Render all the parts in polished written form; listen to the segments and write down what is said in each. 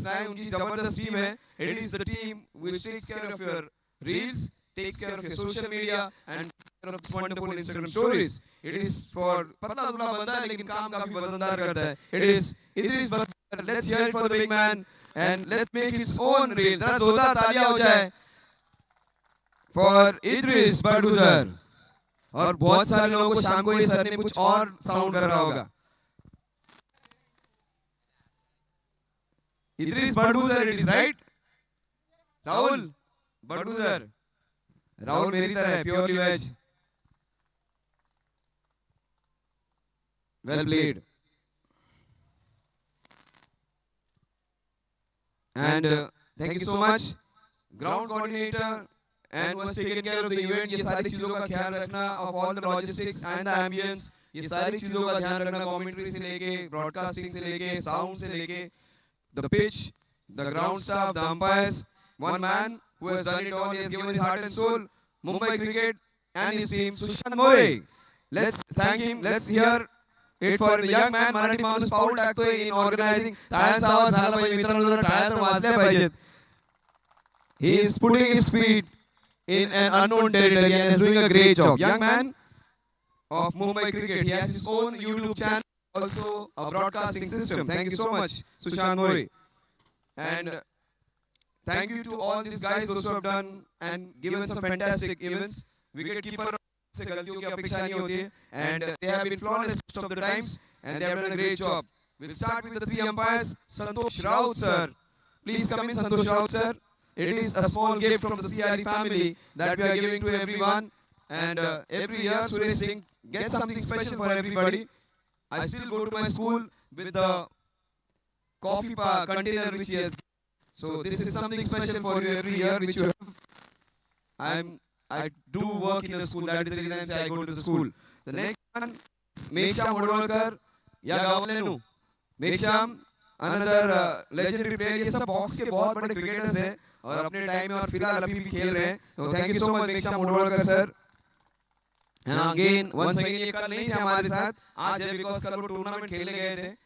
बस ना है, उनकी जबरदस्त टीम है. It is the team which takes care of your reels, takes care of your social media and care of wonderful Instagram stories. It is for पतला दुबला बंदा है लेकिन काम काफी वजनदार करता है. It is Idris Butler. Let's hear it for the big man and let's make his own reel. जरा जोरदार तालियां हो जाए for Idris Butler. और बहुत सारे लोगों को शाम को ये सर ने कुछ और साउंड कर रहा होगा. Idris Butler, it is right? Rahul Butler. Rahul मेरी तरह है, purely veg. Well played. And thank you so much, ground coordinator, and was taking care of the event. ये सारी चीजों का ख्याल रखना of all the logistics and the ambience. ये सारी चीजों का ध्यान रखना commentary से लेके broadcasting से लेके sound से लेके the pitch, the ground staff, the umpires. One man who has done it all. He has given his heart and soul. Mumbai Cricket and his team. Sushant More. Let's thank him. Let's hear it for the young man. Marathi माणूस पाऊल टाकतोय in organizing. टाळ्यांचा आवाज झाला पाहिजे मित्रांनो, जरा टाळ्या तर वाजल्या पाहिजेत. He is putting his feet in an unknown territory and is doing a great job. Young man of Mumbai Cricket. He has his own YouTube channel, also a broadcasting system. Thank you so much, Sushant More. And thank you to all these guys, those who have done and given some fantastic events. Wicketkeeper से गलतियों की अपेक्षा नहीं होती है, and they have been flawless most of the times, and they have done a great job. We'll start with the three umpires. Santosh Raut, sir. Please come in, Santosh Raut, sir. It is a small gift from the CRE family that we are giving to everyone, and every year Suresh Singh gets something special for everybody. I still go to my school with the coffee container which he has. So this is something special for you every year which you have. I do work in the school. That is the reason I go to the school. The next one, Meksham Odwalkar, या गावलेनु. Meksham, another legendary player. ये सब box के बहुत बड़े cricketers हैं और अपने time में और फिलहाल अभी भी खेल रहे हैं. So thank you so much, Meksham Odwalkar sir. And again, once again ये कल नहीं थे हमारे साथ. आज है because कल वो tournament खेलने गए थे.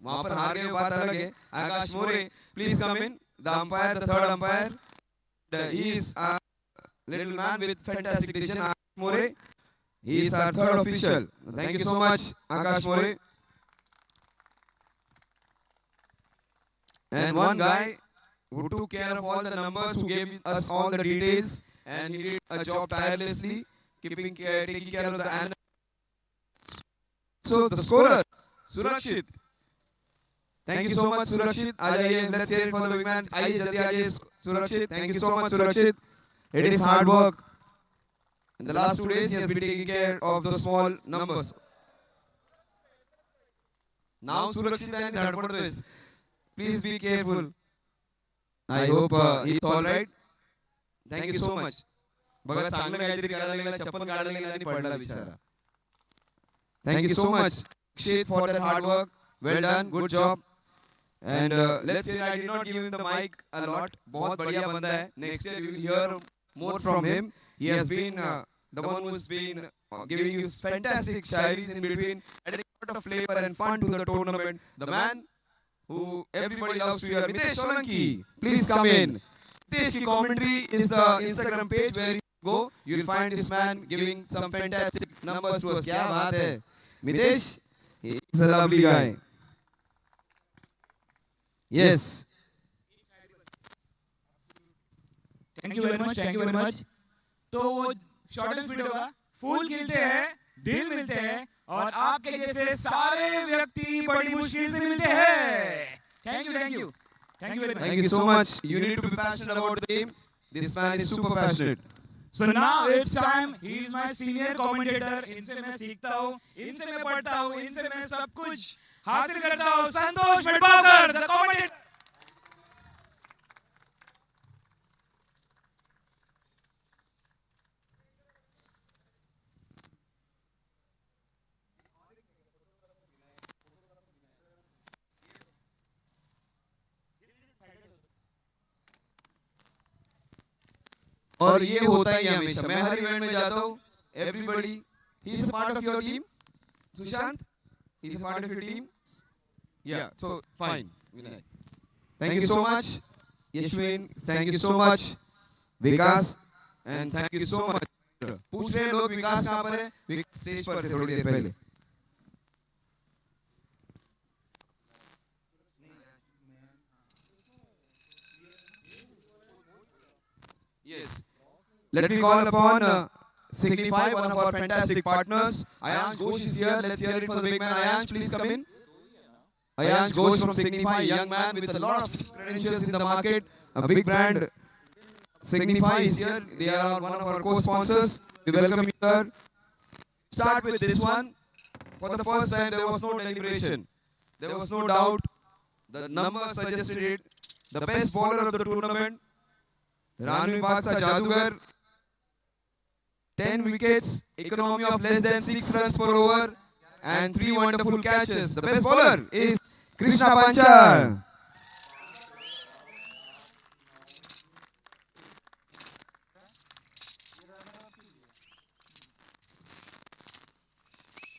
वहाँ पर हार गए, बात अलग है. Akash More, please come in. The umpire, the third umpire. He is a little man with fantastic decision. Akash More. He is our third official. Thank you so much, Akash More. And one guy who took care of all the numbers, who gave us all the details, and he did a job tirelessly, taking care of the animals. So the scorer, Surakshit. Thank you so much, Surakshit. Aajaiye, let's hear it for the big man. Aaiye, jaldi aaiye, Surakshit. Thank you so much, Surakshit. It is hard work. In the last 2 days, he has been taking care of the small numbers. Now, Surakshit and Dhadpad, please be careful. I hope he's all right. Thank you so much. Bhagat चांगलं काहीतरी करायला गेला, चप्पल काढायला गेला आणि पडला बिचारा. Thank you so much, Akshit, for that hard work. Well done, good job. And let's say I did not give him the mic a lot. बहुत बढ़िया बंदा है. Next year we will hear more from him. He has been the one who has been giving you fantastic shairis in between, adding a lot of flavor and fun to the tournament. The man who everybody loves to hear, Mitesh Solanki. Please come in. Mitesh ki commentary is the Instagram page where you go. You will find this man giving some fantastic numbers to us. क्या बात है, Mitesh? He is a lovely guy. Yes. Thank you very much. Thank you very much. तो वो short and sweet होगा. फूल खिलते हैं, दिल मिलते हैं और आपके जैसे सारे व्यक्ति बड़ी मुश्किल से मिलते हैं. Thank you, thank you. Thank you very much. Thank you so much. You need to be passionate about the game. This man is super passionate. So now it's time. He is my senior commentator. इनसे मैं सीखता हूँ, इनसे मैं पढ़ता हूँ, इनसे मैं सब कुछ हासिल करता हूँ. संतोष मेडपावकर, the commentator. और ये होता ही है हमेशा. मैं हर इवेंट में जाता हूँ. Everybody, he is a part of your team. Sushant, he is a part of your team. Yeah, so fine. Thank you so much, Yashwin. Thank you so much, Vikas. And thank you so much. पूछ रहे हैं लोग विकास कहाँ पर है? विकास stage पर थे थोड़ी देर पहले. Yes. Let me call upon Signify, one of our fantastic partners. Ayansh Ghosh is here. Let's hear it for the big man. Ayansh, please come in. Ayansh Ghosh from Signify, young man with a lot of credentials in the market, a big brand. Signify is here. They are one of our co-sponsors. We welcome you, sir. Start with this one. For the first time, there was no deliberation. There was no doubt. The numbers suggested it. The best bowler of the tournament, Ranvi Badshah Jadugar. 10 wickets, economy of less than 6 runs per over, and 3 wonderful catches. The best bowler is Krishna Panchal.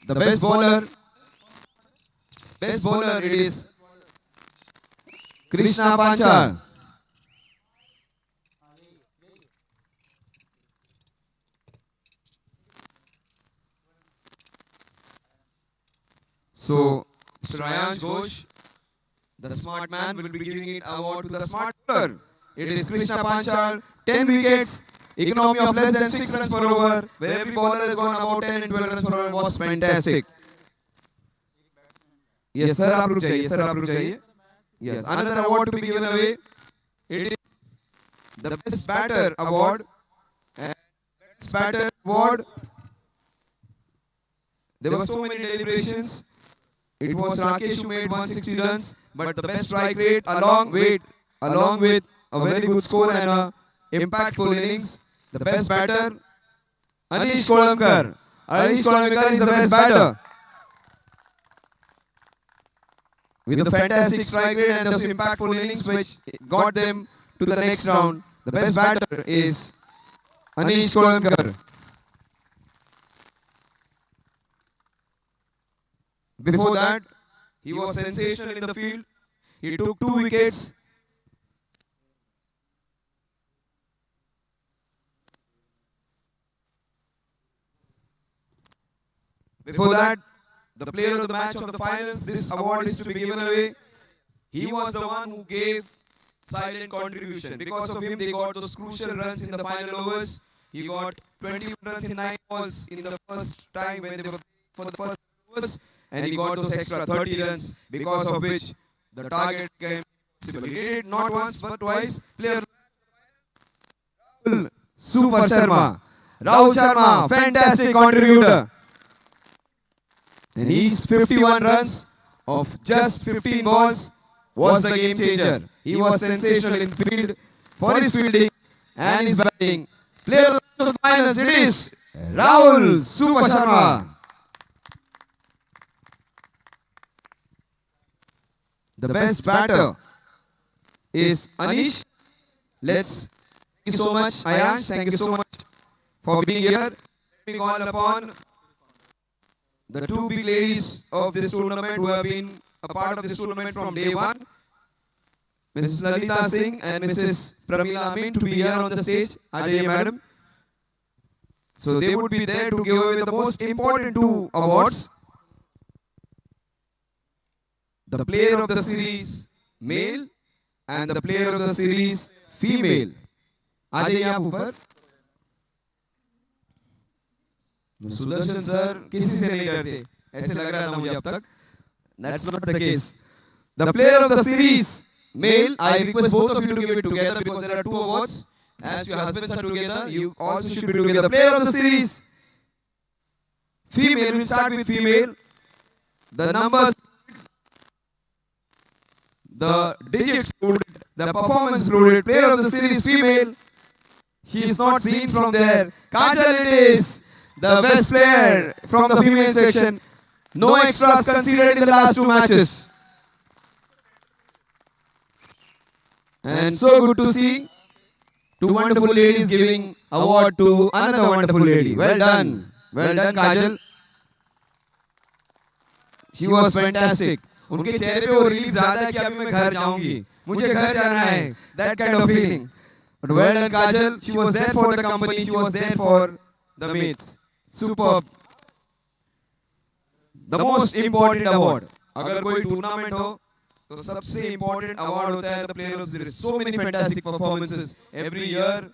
The best bowler it is Krishna Panchal. So, Mr. Ayansh Ghosh, the smart man, will be giving it award to the smart bowler. It is Krishna Panchal, 10 wickets, economy of less than 6 runs per over, where every bowler has gone about 10 and 12 runs per over, was fantastic. Yes, sir, aap ruk jaiye, sir, aap ruk jaiye. Yes, another award to be given away. It is the best batter award. And best batter award. There were so many deliberations. It was Rakesh who made 160 runs, but the best strike rate along with a very good score and a impactful innings. The best batter, Anish Kolamkar. Anish Kolamkar is the best batter. With a fantastic strike rate and those impactful innings which got them to the next round. The best batter is Anish Kolamkar. Before that, he was sensational in the field. He took 2 wickets. Before that, the player of the match of the finals, this award is to be given away. He was the one who gave silent contribution. Because of him, they got those crucial runs in the final overs. He got 20 runs in 9 balls in the first time when they were for the first overs. And he got those extra 30 runs, because of which the target came possible. He did it not once but twice. Player Super Sharma. Rahul Sharma, fantastic contributor. And his 51 runs of just 15 balls was the game changer. He was sensational in field for his fielding and his batting. Player of the finals, it is Rahul Super Sharma. The best batter is Anish. Thank you so much, Ayansh. Thank you so much for being here. Let me call upon the 2 big ladies of this tournament who have been a part of this tournament from day one. Mrs. Lalita Singh and Mrs. Pramila Amin to be here on the stage. Ajay, madam. So they would be there to give away the most important 2 awards. The player of the series male and the player of the series female. Ajay यहाँ ऊपर. Sudarshan sir किसी से नहीं डरते, ऐसे लग रहा था मुझे अब तक. That's not the case. The player of the series male, I request both of you to give it together because there are 2 awards. As your husbands are together, you also should be together. The player of the series female, we'll start with female. The numbers, the digits loaded, the performance loaded. Player of the series female, she is not seen from there. Kajal it is, the best player from the female section. No extras considered in the last 2 matches. And so good to see 2 wonderful ladies giving award to another wonderful lady. Well done. Well done, Kajal. She was fantastic. उनके चेहरे पे वो relief ज्यादा है कि अभी मैं घर जाऊंगी, मुझे घर जाना है, that kind of feeling. But well done Kajal, she was there for the company, she was there for the mates. Superb. The most important award. अगर कोई टूर्नामेंट हो तो सबसे important award होता है the player of the year. So many fantastic performances every year.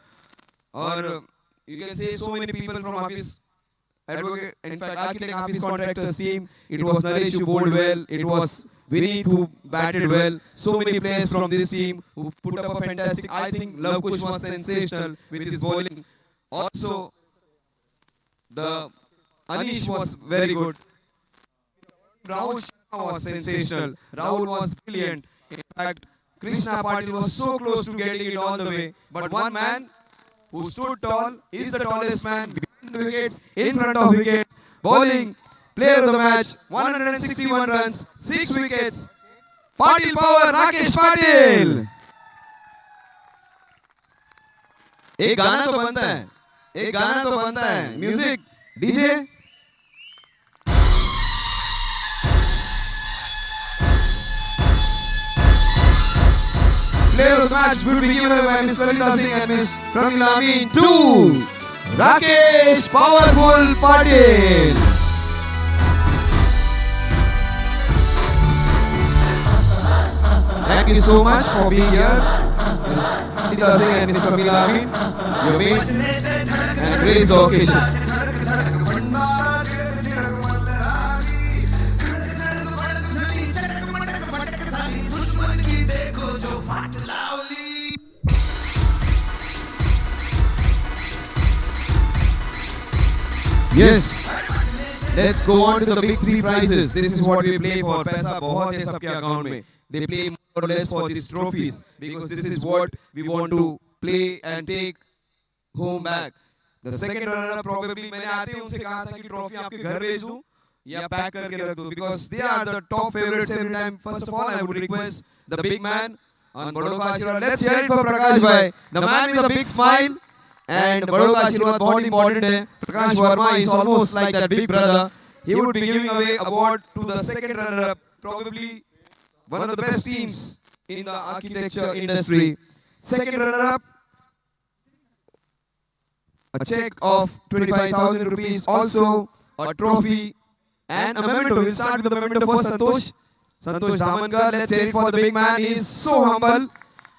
और you can say so many people from Hafiz Advocate, in fact, Architect Hafiz Contractors team. It was Naresh who bowled well. It was Vineet who batted well. So many players from this team who put up a fantastic. I think Love Kush was sensational with his bowling. Also, the Anish was very good. Rahul Sharma was sensational. Rahul was brilliant. In fact, Krishna Patil was so close to getting it all the way. But one man who stood tall is the tallest man behind the wickets, in front of wicket, bowling, player of the match, 161 runs, 6 wickets. Patil power, Rakesh Patil. एक गाना तो बनता है, एक गाना तो बनता है. Music, DJ. Player of the match will be given away by Ms. Lalita Singh and Ms. Pramila Amin to Rakesh Powerful Patil. Thank you so much for being here, Ms. Lalita Singh and Ms. Pramila Amin. Your mates and grace the occasion. Yes, let's go on to the big three prizes. This is what we play for. पैसा बहुत है सबके account में. They play more or less for these trophies because this is what we want to play and take home back. The second runner-up probably मैंने आते ही उनसे कहा था कि ट्रॉफी आपके घर भेज दूं या पैक करके रख दूं because they are the top favorites every time. First of all, I would request the big man on बड़ों का आशीर्वाद. Let's hear it for Prakash bhai, the man with a big smile. And बड़ों का आशीर्वाद बहुत important है. Prakash Verma is almost like that big brother. He would be giving away award to the second runner-up, probably one of the best teams in the architecture industry. Second runner-up, a check of 25,000 rupees, also a trophy and a memento. We'll start with the memento for Santosh. Santosh Damankar, let's hear it for the big man. He is so humble.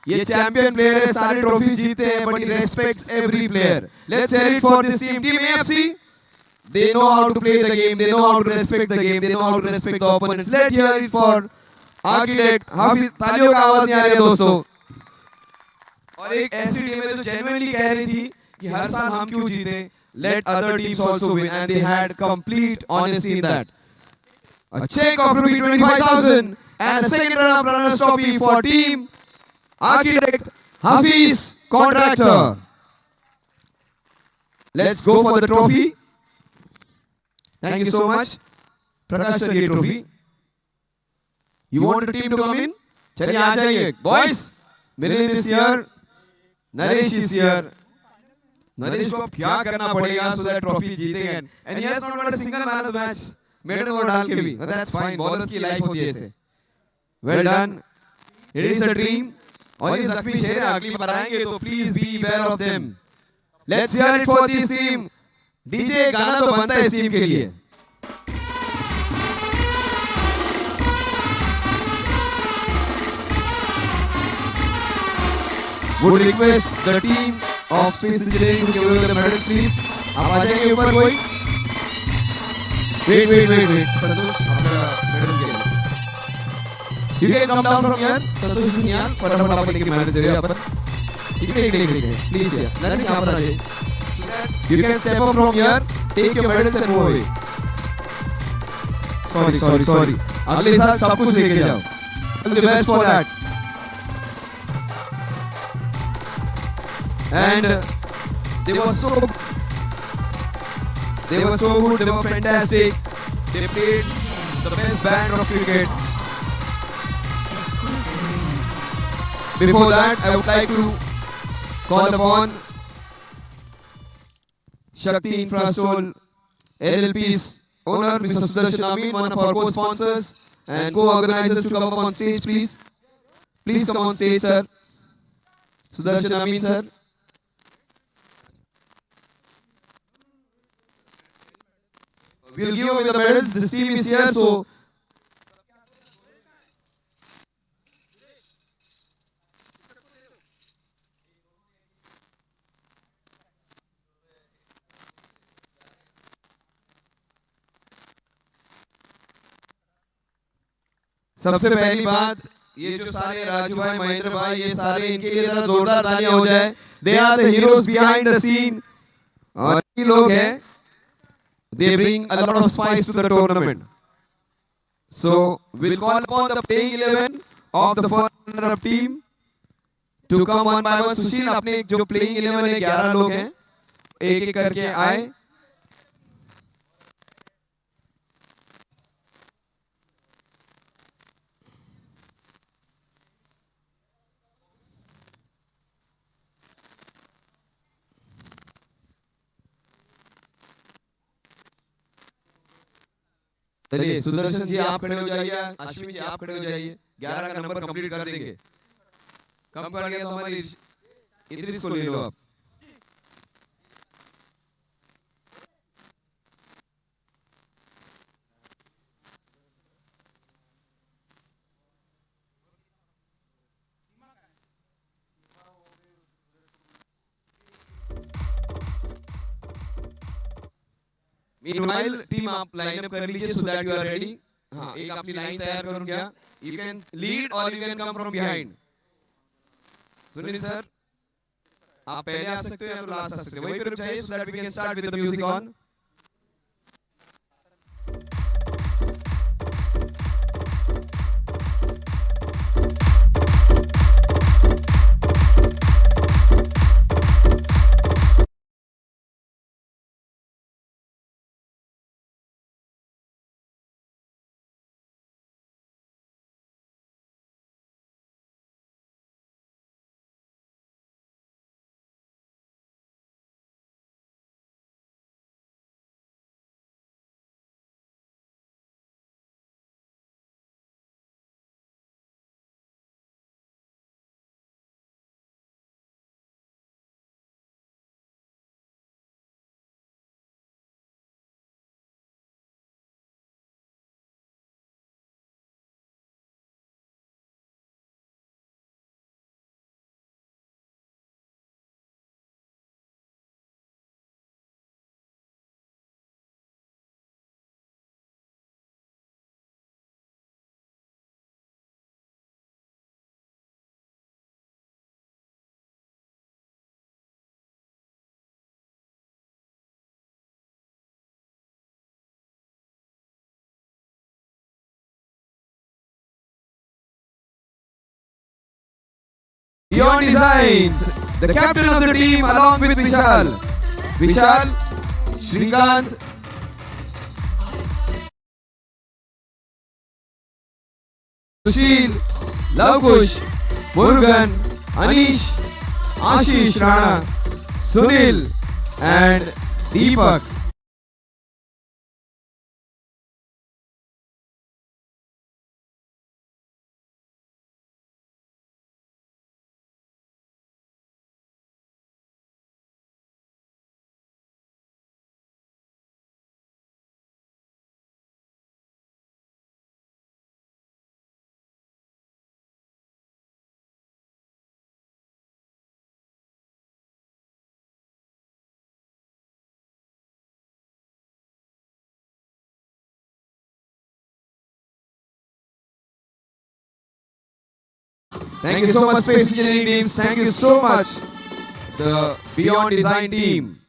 ये champion player है, सारे trophy जीते हैं, but he respects every player. Let's hear it for this team. Team AFC, they know how to play the game, they know how to respect the game, they know how to respect the opponents. Let's hear it for Architect Hafiz. तालियों का आवाज नहीं आ रहा है दोस्तों. और एक ऐसी टीम है जो genuinely कह रही थी कि हर साल हम क्यों जीते. Let other teams also win, and they had complete honesty in that. A check of rupees 25,000 and a second runner-up trophy for team Architect Hafiz Contractor. Let's go for the trophy. Thank you so much. Prakash sir, ये trophy. You want the team to come in? चलिए आ जाइए. Boys, Milind is here. Naresh is here. Naresh को अब क्या करना पड़ेगा so that trophy जीतेंगे. And he has not got a single man of the match. Maiden over डाल के भी. But that's fine. Bowlers की life होती है ऐसे. Well done. It is a dream. और ये जख्मी शेर है, अगली बार आएंगे तो please be aware of them. Let's hear it for this team. DJ गाना तो बनता है इस टीम के लिए. Would request the team of space engineering to give away the medals please. आप आ जाइए ऊपर कोई. वेट संतोष अपना मेडल के लिए. You can come down from here. संतोष दुनिया फटाफट आप लेके मैनेज करिए अपन. ठीक है प्लीज यार. नरेश यहाँ पर आ जाइए. So that you can step up from here, take your medals and move away. Sorry. अगले साल सब कुछ लेके जाओ. All the best for that. And they were so good. They were fantastic. They played the best band of cricket. Before that, I would like to call upon Shakti Infrasol LLP's owner, Mr. Sudarshan Amin, one of our co-sponsors, and co-organizers to come up on stage, please. Please come on stage, sir. Sudarshan Amin, sir. We'll give away the medals. This team is here, so सबसे पहली बात, ये जो सारे राजू भाई, महेंद्र भाई, ये सारे इनके लिए जरा जोरदार तालियां हो जाए. They are the heroes behind the scene. और ये लोग हैं, they bring a lot of spice to the tournament. So we'll call upon the playing 11 of the first runner-up team to come one by one. सुशील, अपने जो playing 11 है, 11 लोग हैं, एक एक करके आए. चलिए सुदर्शन जी आप खड़े हो जाइए, अश्विन जी आप खड़े हो जाइए. 11 का नंबर कंप्लीट कर देंगे. कम कर गया तो हमारी इद्रिस को ले लो आप. Meanwhile, team आप लाइन अप कर लीजिए so that you are ready. हाँ, एक अपनी लाइन तैयार करो क्या? You can lead or you can come from behind. Sunil sir, आप पहले आ सकते हो या तो लास्ट आ सकते हो. वहीं पे रुक जाइए so that we can start with the music on. Beyond Designs, the captain of the team along with Vishal. Vishal, Shrikant, Sushil, Lavkush, Murugan, Anish, Ashish Rana, Sunil and Deepak. Thank you so much, Space Engineering teams. Thank you so much, the Beyond Design team.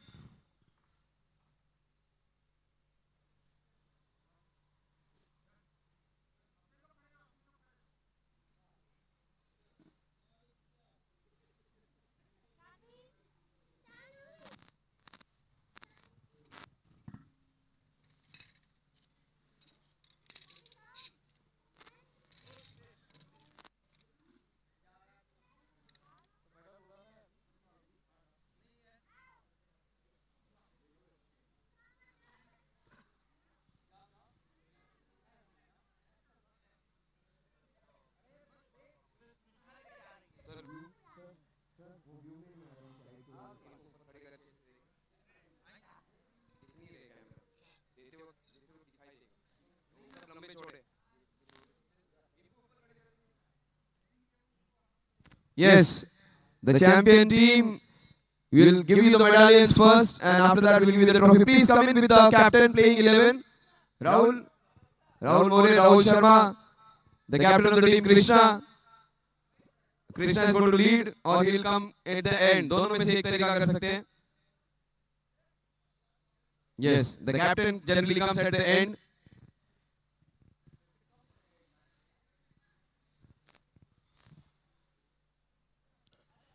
Yes, the champion team will give you the medallions first, and after that we'll give you the trophy. Please come in with the captain playing 11. Rahul More, Rahul Sharma, the captain of the team, Krishna. Krishna is going to lead, or he will come at the end. दोनों में से एक तरीका कर सकते हैं. Yes, the captain generally comes at the end.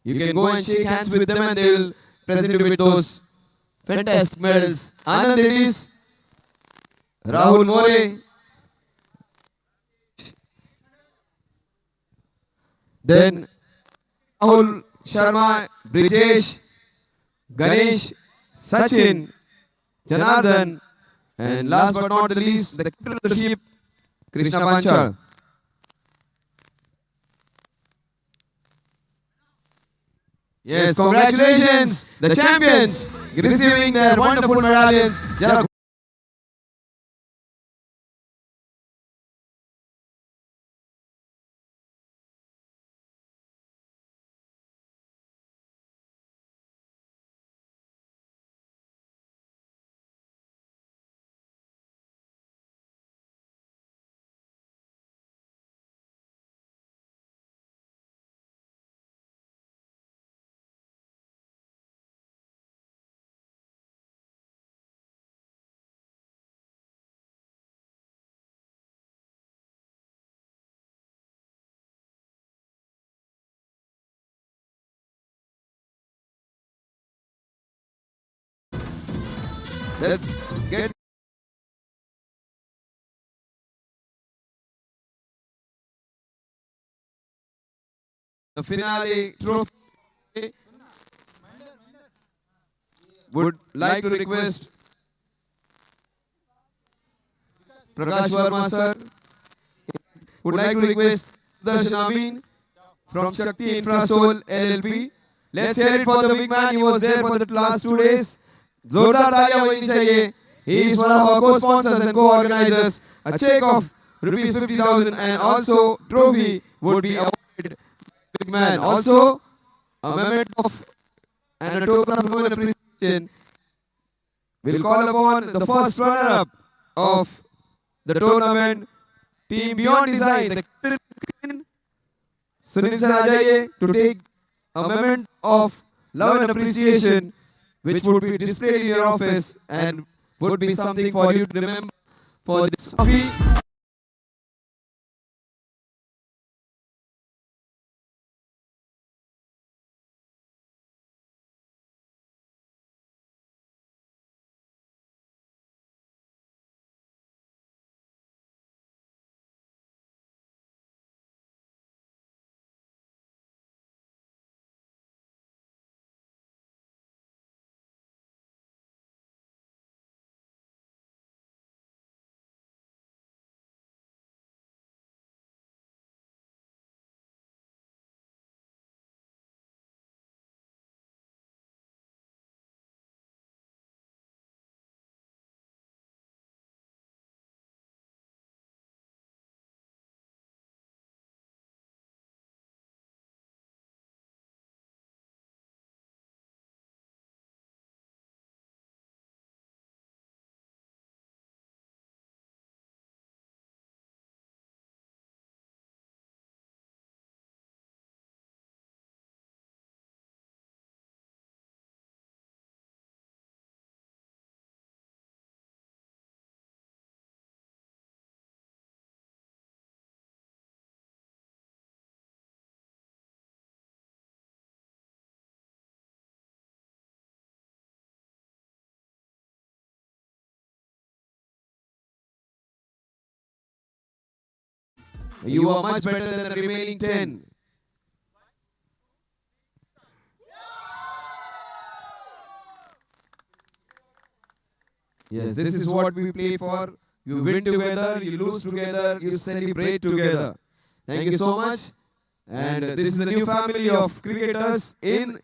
You can go and shake hands with them, and they will present you with those fantastic medals. Anand Reddy's, Rahul More, then Rahul Sharma, Brijesh, Ganesh, Sachin, Janardhan, and last but not the least, the captain of the ship, Krishna Panchal. Yes, congratulations, the champions, receiving their wonderful medallions. They are Let's get the finale trophy. Would like to request Prakash Verma sir. Would like to request Darshan Amin from Shakti Infrasol LLP. Let's hear it for the big man. He was there for the last 2 days. जोरदार तालियां होनी चाहिए. He is one of our co-sponsors and co-organizers. A check of rupees 50,000 and also trophy would be awarded. Big man. Also a memento of and a token of human appreciation. We'll call upon the first runner-up of the tournament, Team Beyond Design, the captain, Sunil sir aa jaiye to take a memento of love and appreciation, which would be displayed in your office and would be something for you to remember for this trophy. You are much better than the remaining 10. Yes, this is what we play for. You win together, you lose together, you celebrate together. Thank you so much. And this is a new family of cricketers in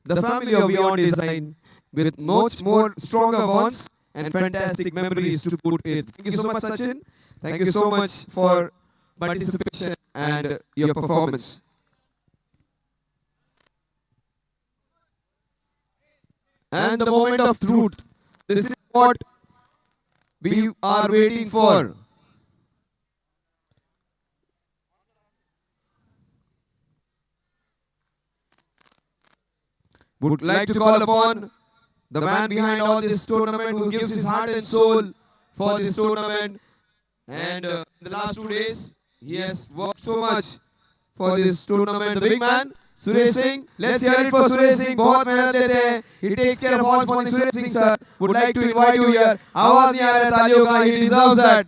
the family of Beyond Design with much more stronger bonds and fantastic memories to put in. Thank you so much, Sachin. Thank you so much for participation and your performance. and the moment of truth. This is what we are waiting for. Would like to call upon the man behind all this tournament who gives his heart and soul for this tournament. And in the last 2 days, he has worked so much for this tournament. The big man, Suresh Singh. Let's hear it for Suresh Singh. बहुत मेहनत देते हैं. He takes care of all sponsors. Suresh Singh sir would like to invite you here. आवाज नहीं आ रहा तालियों का. He deserves that.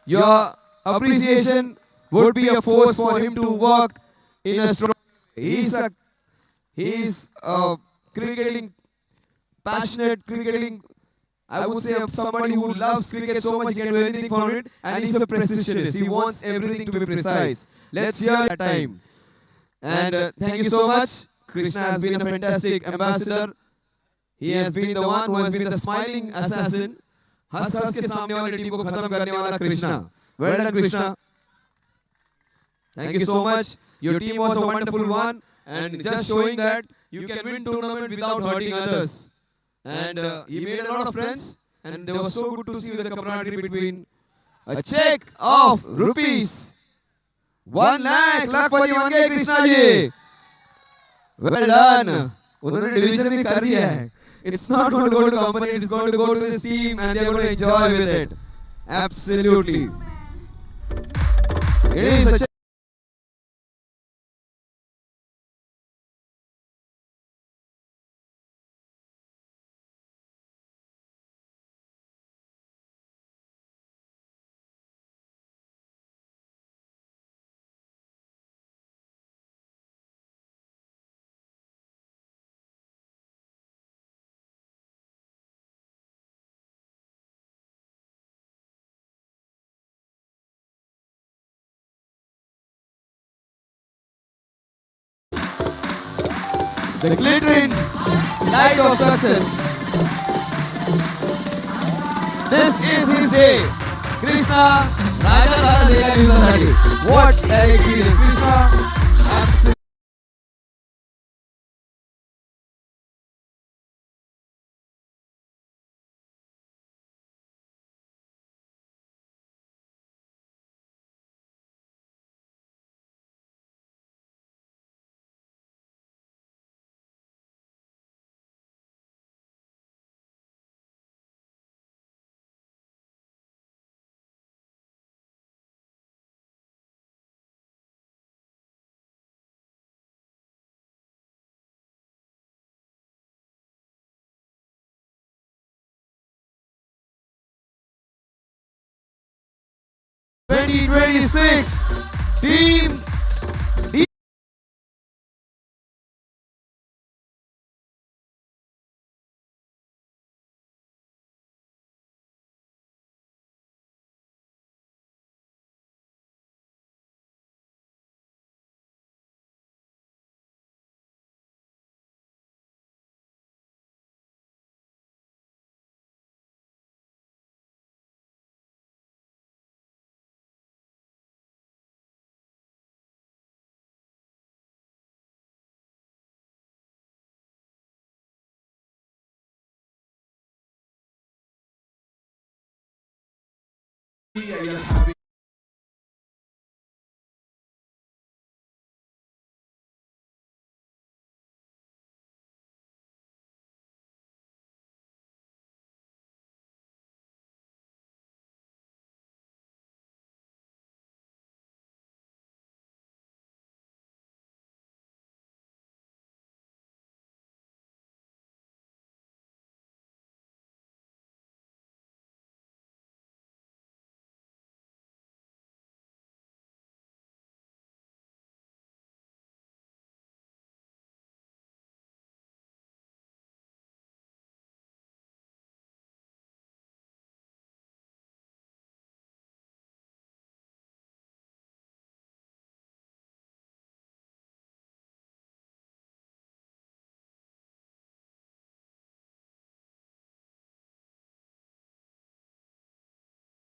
Your appreciation would be a force for him to work in a strong. He's a cricketing passionate cricketing. I would say somebody who loves cricket so much he can do anything for it, and he's a precisionist. He wants everything to be precise. Let's hear that time. And thank you so much. Krishna has been a fantastic ambassador. He has been the one who has been the smiling assassin. हंस हंस के सामने वाली team को खत्म करने वाला Krishna. Well done, Krishna. Thank you so much. Your team was a wonderful one, and just showing that you can win tournament without hurting others. And he made a lot of friends, and they were so good to see the camaraderie between. A check of rupees 1 lakh. लाखपति बन गए Krishna ji. Well done. उन्होंने division भी कर दिया है. It's not going to go to company. It's going to go to this team, and they're going to enjoy with it. Absolutely. It is such a the glittering light of success. This is his day. Krishna, Raja Raja Dega Yudhadhari. What an experience. Krishna, absolutely. (2026) Team D.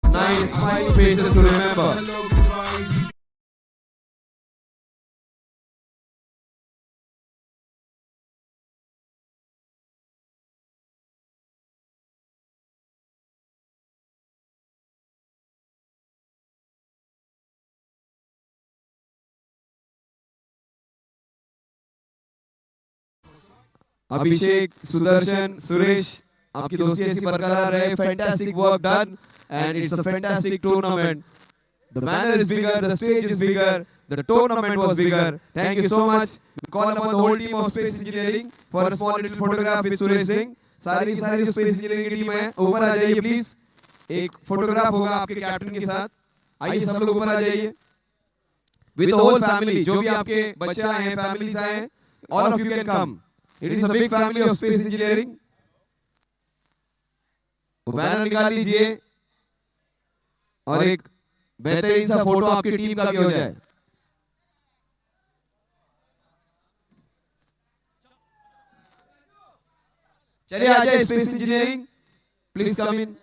Nice smiling faces to remember. अभिषेक, सुदर्शन, सुरेश, आपकी दोस्ती ऐसी बरकरार रहे. Fantastic work done, and it's a fantastic tournament. The banner is bigger, the stage is bigger, the tournament was bigger. Thank you so much. We call upon the whole team of Space Engineering for a small little photograph with Suresh Singh. सारी की सारी जो Space Engineering की team है, ऊपर आ जाइए please. एक photograph होगा आपके कैप्टन के साथ. आइए सब लोग ऊपर आ जाइए. With the whole family, जो भी आपके बच्चे आए हैं, families आए हैं, all of you can come. It is a big family of Space Engineering. वो बैनर निकाल लीजिए और एक बेहतरीन सा फोटो आपकी टीम का भी हो जाए. चलिए आ जाए स्पेस इंजीनियरिंग, प्लीज कम इन.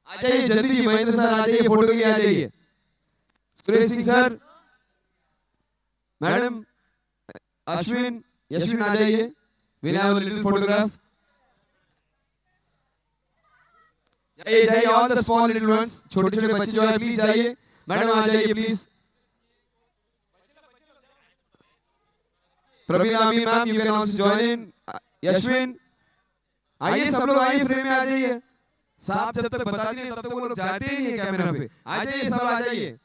आ जाइए जल्दी जी, महेंद्र सर आ जाइए, फोटो के लिए आ जाइए. सुरेश सिंह सर, मैडम, अश्विन, यशविन आ जाइए. Will have a little photograph. जाइए जाइए, all the small little ones, छोटे छोटे बच्चे जो है प्लीज जाइए. मैडम आ जाइए please. Praveen Ameen ma'am, you can also join in. Yashvin आइए, सब लोग आइए, फ्रेम में आ जाइए. साहब जब तक बता नहीं तब तक वो लोग जाते ही नहीं है कैमरा पे. आ जाइए, सब आ जाइए.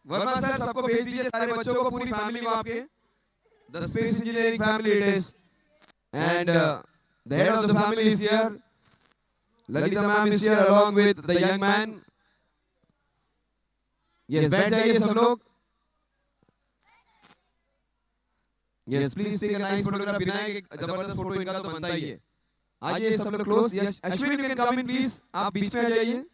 वर्मा सर सबको भेज दीजिए, सारे बच्चों को, पूरी फैमिली को आपके. The space engineering family it is, and the head of the family is here. Lalita ma'am is here along with the young man. Yes, बैठ जाइए सब लोग. Yes, please take a nice photograph. बिना एक जबरदस्त फोटो इनका तो बनता ही है. आइए सब लोग close. Yes, Ashwin you can come in please, आप बीच में आ जाइए.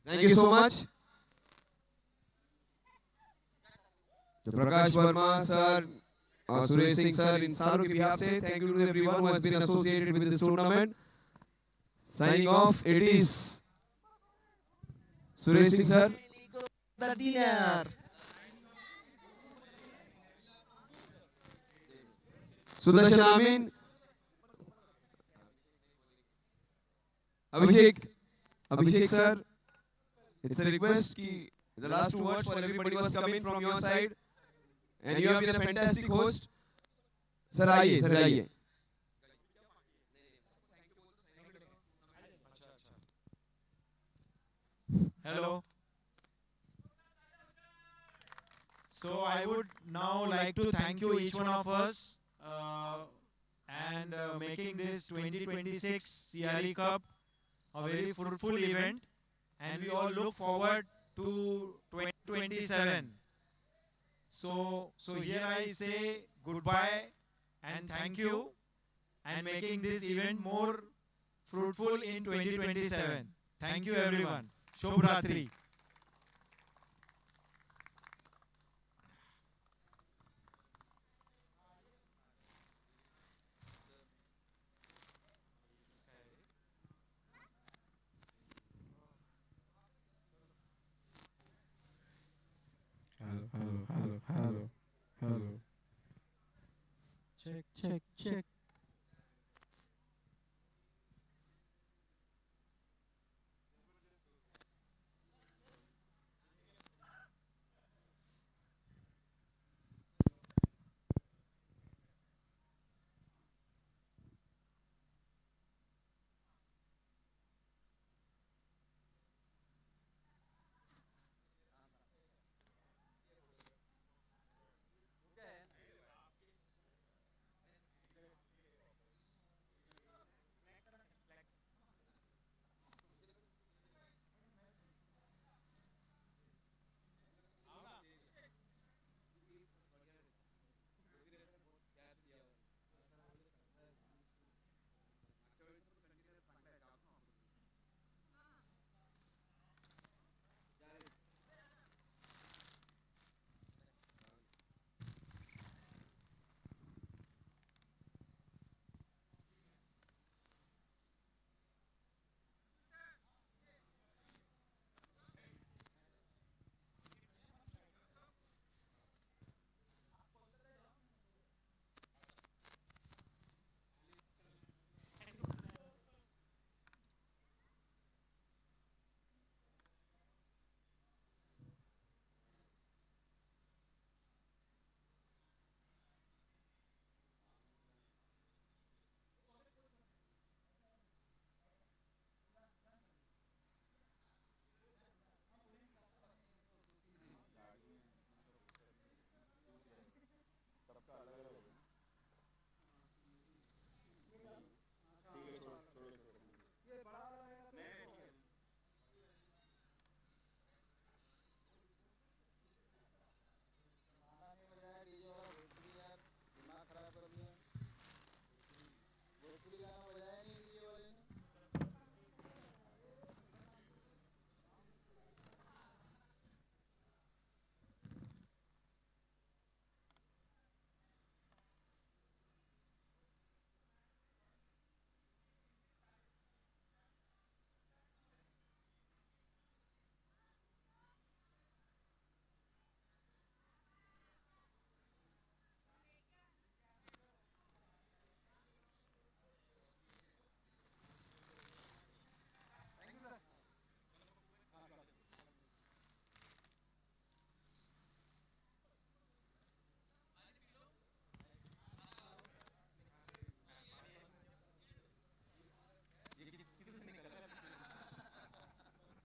Thank you so much. So Prakash Verma sir, Suresh Singh sir, in सारों के behalf से thank you to everyone who has been associated with this tournament. Signing off, it is Suresh Singh sir. The dinner. Sudarshan Amin. Abhishek sir. It's a request कि the last two words for everybody was coming from your side, and you have been a fantastic host. Sir आइए, sir आइए. Hello. So I would now like to thank you each one of us and making this 2026 CRE Cup a very fruitful event, and we all look forward to 2027. So here I say goodbye and thank you, and making this event more fruitful in 2027. Thank you everyone. Shubh Ratri. Hello. Check.